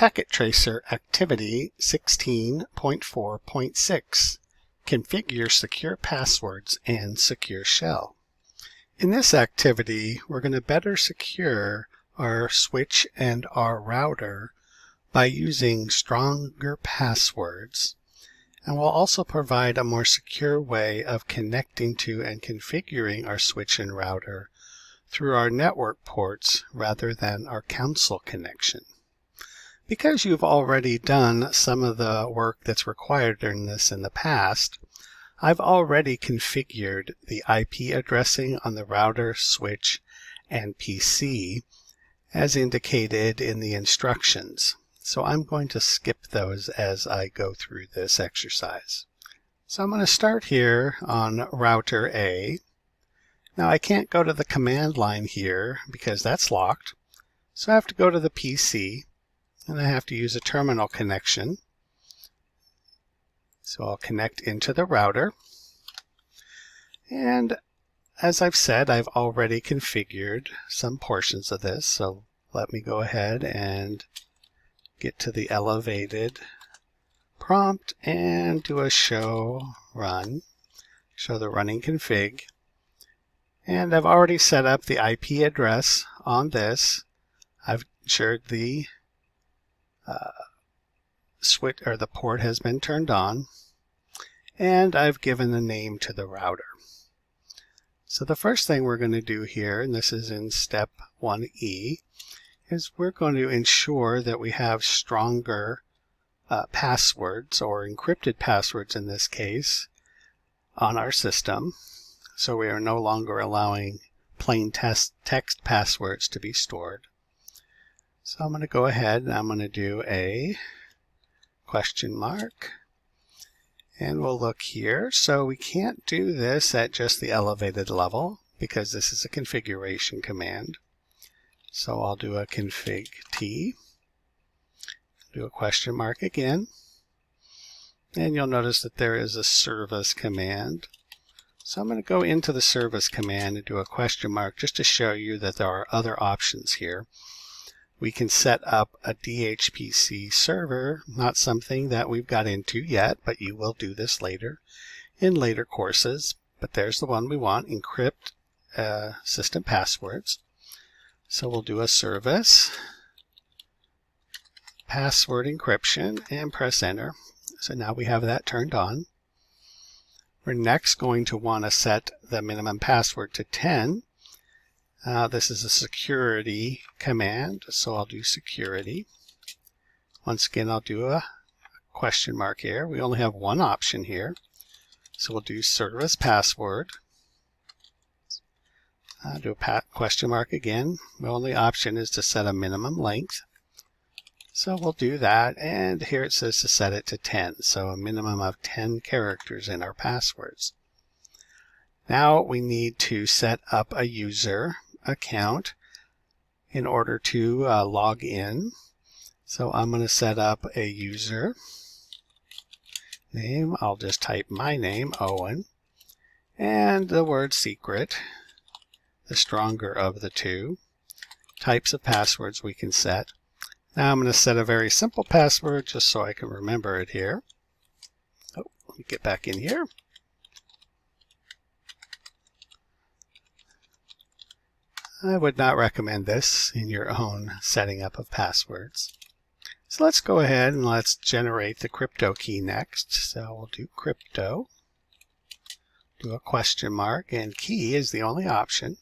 Packet Tracer Activity 16.4.6 Configure Secure Passwords and Secure Shell. In this activity, we're going to better secure our switch and our router by using stronger passwords, and we'll also provide a more secure way of connecting to and configuring our switch and router through our network ports rather than our console connection. Because you've already done some of the work that's required in this in the past, I've already configured the IP addressing on the router, switch, and PC as indicated in the instructions. So I'm going to skip those as I go through this exercise. So I'm going to start here on router A. Now I can't go to the command line here because that's locked. So I have to go to the PC and I have to use a terminal connection. So I'll connect into the router. And as I've said, I've already configured some portions of this. So let me go ahead and get to the elevated prompt and do a show run, show the running config. And I've already set up the IP address on this. I've ensured the switch or the port has been turned on, and I've given the name to the router. So the first thing we're going to do here, and this is in step 1E, is we're going to ensure that we have stronger passwords, or encrypted passwords in this case, on our system. So we are no longer allowing plain text passwords to be stored. So I'm going to go ahead and I'm going to do a question mark. And we'll look here. So we can't do this at just the elevated level because this is a configuration command. So I'll do a config T, do a question mark again, and you'll notice that there is a service command. So I'm going to go into the service command and do a question mark just to show you that there are other options here. We can set up a DHCP server, not something that we've got into yet, but you will do this later in later courses. But there's the one we want, encrypt system passwords. So we'll do a service, password encryption, and press enter. So now we have that turned on. We're next going to want to set the minimum password to 10. This is a security command, so I'll do security. Once again, I'll do a question mark here. We only have one option here. So we'll do service password. I'll do a question mark again. The only option is to set a minimum length. So we'll do that, and here it says to set it to 10. So a minimum of 10 characters in our passwords. Now we need to set up a user account in order to log in. So I'm going to set up a user name. I'll just type my name, Owen, and the word secret, the stronger of the two. Types of passwords we can set. Now I'm going to set a very simple password just so I can remember it here. Oh, let me get back in here. I would not recommend this in your own setting up of passwords. So let's go ahead and let's generate the crypto key next. So we'll do crypto, do a question mark, and key is the only option.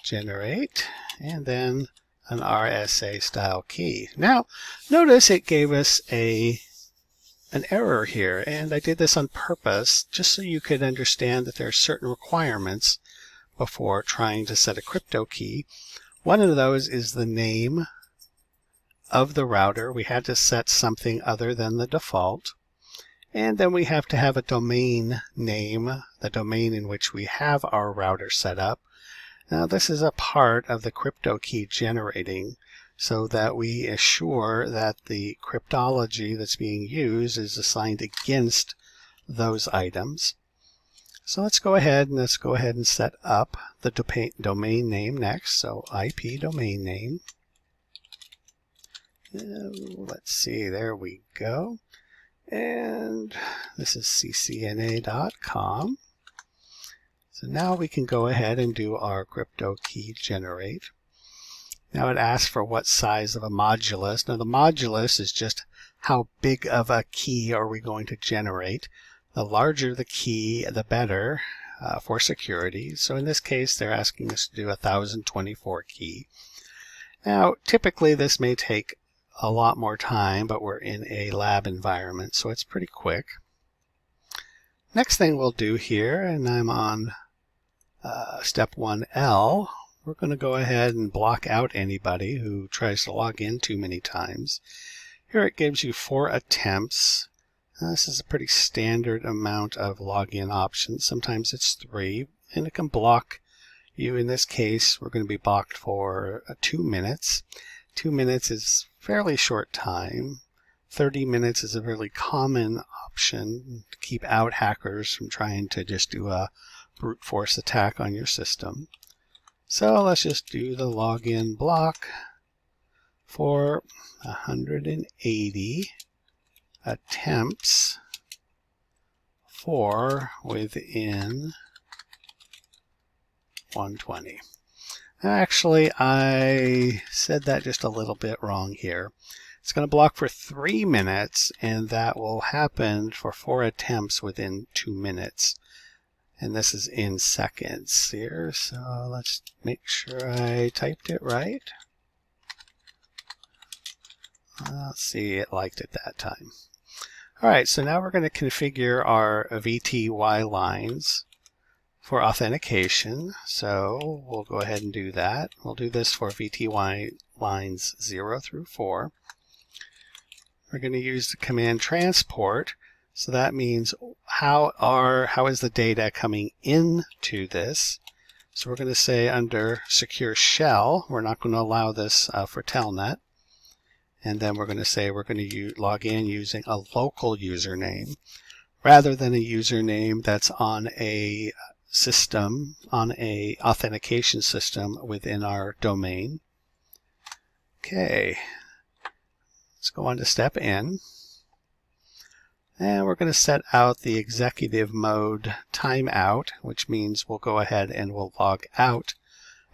Generate, and then an RSA style key. Now notice it gave us an error here, and I did this on purpose just so you could understand that there are certain requirements before trying to set a crypto key. One of those is the name of the router. We had to set something other than the default. And then we have to have a domain name, the domain in which we have our router set up. Now this is a part of the crypto key generating so that we assure that the cryptology that's being used is assigned against those items. So let's go ahead and set up the domain name next. So IP domain name. Let's see, there we go. And this is ccna.com. So now we can go ahead and do our crypto key generate. Now it asks for what size of a modulus. Now the modulus is just how big of a key are we going to generate. The larger the key, the better for security. So in this case, they're asking us to do 1024 key. Now, typically this may take a lot more time, but we're in a lab environment, so it's pretty quick. Next thing we'll do here, and I'm on step 1L, we're going to go ahead and block out anybody who tries to log in too many times. Here it gives you 4 attempts. This is a pretty standard amount of login options. Sometimes it's 3, and it can block you. In this case, we're going to be blocked for 2 minutes. 2 minutes is fairly short time. 30 minutes is a really common option to keep out hackers from trying to just do a brute force attack on your system. So let's just do the login block for 180 attempts for within 120. Actually, I said that just a little bit wrong here. It's going to block for 3 minutes, and that will happen for 4 attempts within 2 minutes. And this is in seconds here, so let's make sure I typed it right. Let's see, it liked it that time. Alright, so now we're going to configure our VTY lines for authentication. So we'll go ahead and do that. We'll do this for VTY lines 0 through 4. We're going to use the command transport. So that means how is the data coming into this. So we're going to say under secure shell, we're not going to allow this for telnet. And then we're going to say we're going to log in using a local username rather than a username that's on a system, on a authentication system within our domain. Okay, let's go on to step N. And we're going to set out the executive mode timeout, which means we'll go ahead and we'll log out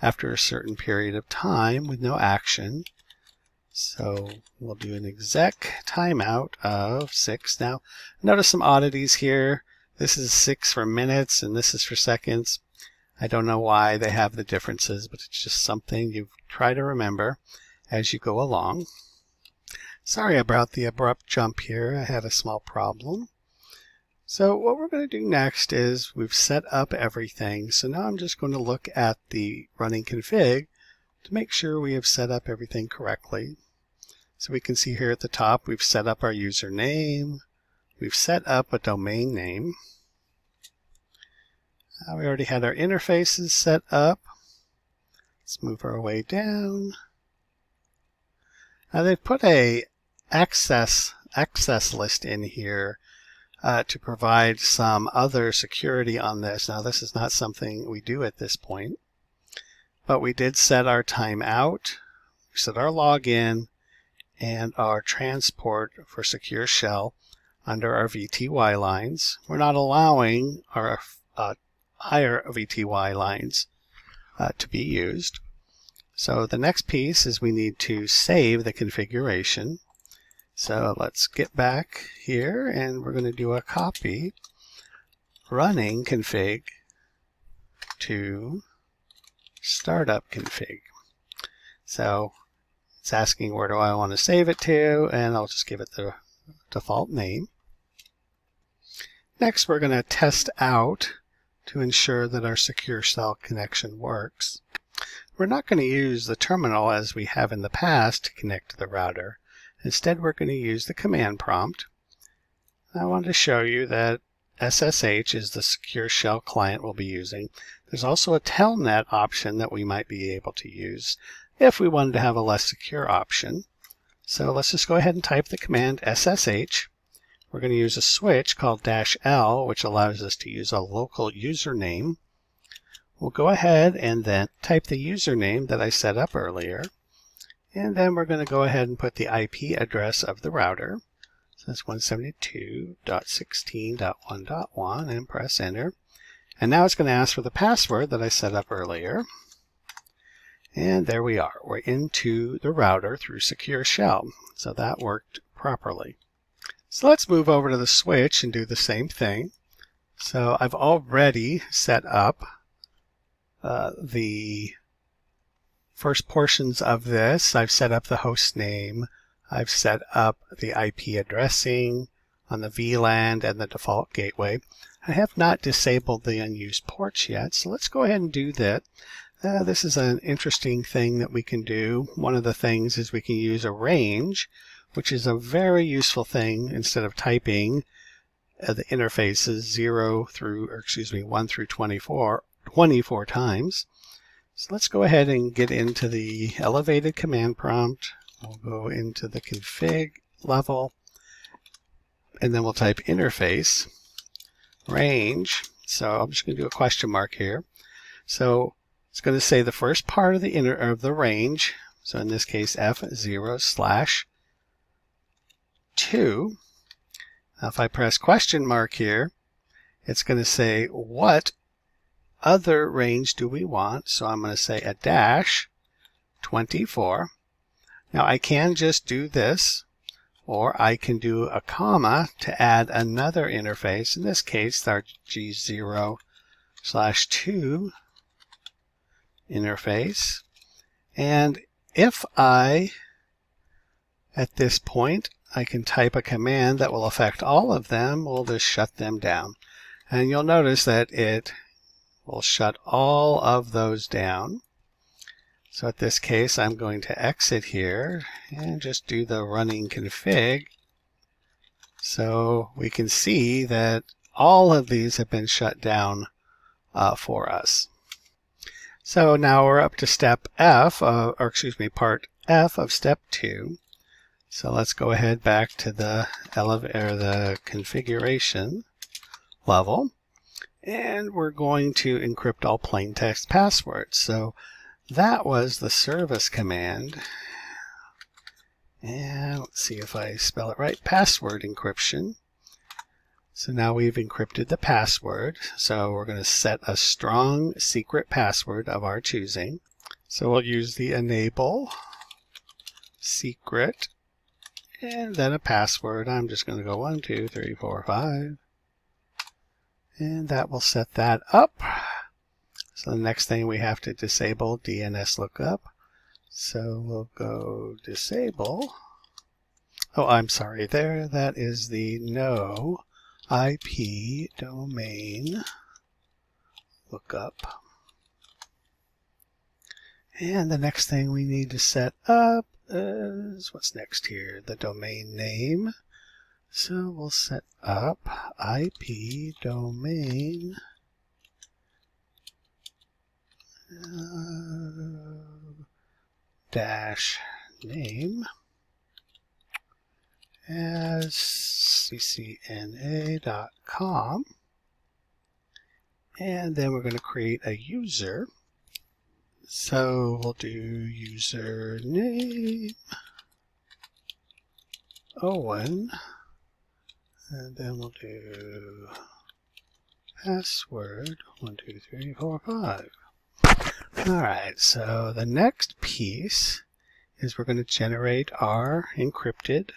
after a certain period of time with no action. So we'll do an exec timeout of 6. Now, notice some oddities here. This is 6 for minutes, and this is for seconds. I don't know why they have the differences, but it's just something you try to remember as you go along. Sorry about the abrupt jump here. I had a small problem. So what we're going to do next is we've set up everything. So now I'm just going to look at the running config to make sure we have set up everything correctly. So we can see here at the top we've set up our username. We've set up a domain name. We already had our interfaces set up. Let's move our way down. Now they've put a access list in here to provide some other security on this. Now this is not something we do at this point, but we did set our timeout, we set our login, and our transport for secure shell under our VTY lines. We're not allowing our higher VTY lines to be used. So the next piece is we need to save the configuration. So let's get back here and we're going to do a copy running config to startup config. So it's asking where do I want to save it to, and I'll just give it the default name. Next we're going to test out to ensure that our secure shell connection works. We're not going to use the terminal as we have in the past to connect to the router. Instead, we're going to use the command prompt. I wanted to show you that SSH is the secure shell client we'll be using. There's also a telnet option that we might be able to use if we wanted to have a less secure option. So let's just go ahead and type the command SSH. We're going to use a switch called -L, which allows us to use a local username. We'll go ahead and then type the username that I set up earlier. And then we're going to go ahead and put the IP address of the router. So that's 172.16.1.1 and press enter. And now it's going to ask for the password that I set up earlier. And there we are. We're into the router through Secure Shell. So that worked properly. So let's move over to the switch and do the same thing. So I've already set up the first portions of this. I've set up the host name. I've set up the IP addressing on the VLAN and the default gateway. I have not disabled the unused ports yet, so let's go ahead and do that. This is an interesting thing that we can do. One of the things is we can use a range, which is a very useful thing. Instead of typing the interfaces 1 through 24 times. So let's go ahead and get into the elevated command prompt. We'll go into the config level, and then we'll type interface range. So I'm just going to do a question mark here. So it's going to say the first part of the range. So in this case, F0/2. Now if I press question mark here, it's going to say what other range do we want. So I'm going to say a -24. Now I can just do this, or I can do a comma to add another interface. In this case, our G0/2 interface. And if at this point, I can type a command that will affect all of them, we'll just shut them down. And you'll notice that it will shut all of those down. So at this case, I'm going to exit here and just do the running config. So we can see that all of these have been shut down for us. So now we're up to step F, part F of step 2. So let's go ahead back to the configuration level. And we're going to encrypt all plain text passwords. So that was the service command. And let's see if I spell it right. Password encryption. So now we've encrypted the password. So we're going to set a strong secret password of our choosing. So we'll use the enable secret and then a password. I'm just going to go 1, 2, 3, 4, 5. And that will set that up. So the next thing we have to disable DNS lookup. So we'll go disable. Oh, I'm sorry there. That is the no IP domain lookup. And the next thing we need to set up is what's next here, the domain name. So we'll set up IP domain dash name as ccna.com, and then we're going to create a user. So we'll do username Owen, and then we'll do password 1, 2, 3, 4, 5. Alright, so the next piece is we're going to generate our encrypted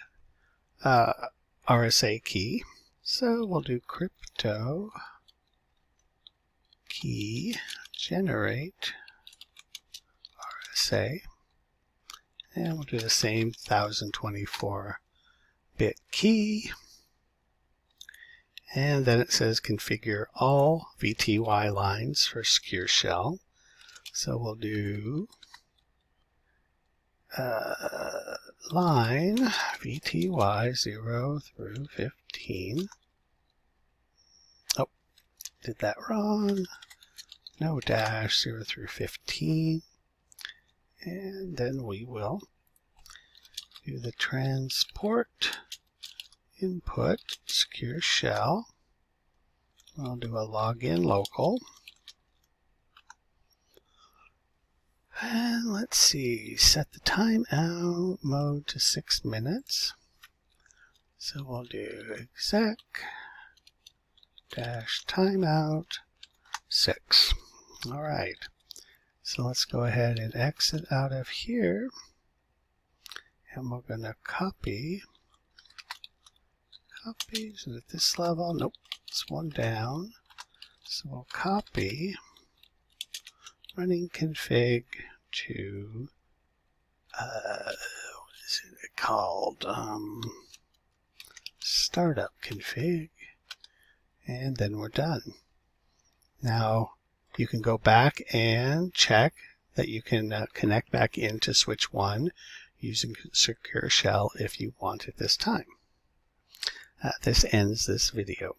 RSA key. So we'll do crypto key generate RSA, and we'll do the same 1024-bit key. And then it says configure all VTY lines for Secure Shell. So we'll do line VTY 0 through 15. Oh, did that wrong. No dash 0 through 15. And then we will do the transport input Secure Shell. I'll do a login local. And let's see, set the timeout mode to 6 minutes. So we'll do exec dash timeout 6. All right. So let's go ahead and exit out of here. And we're going to copy. Is it at this level? Nope, it's one down. So we'll copy running config to, what is it called? Startup config. And then we're done. Now you can go back and check that you can connect back into switch 1 using secure shell if you want at this time. This ends this video.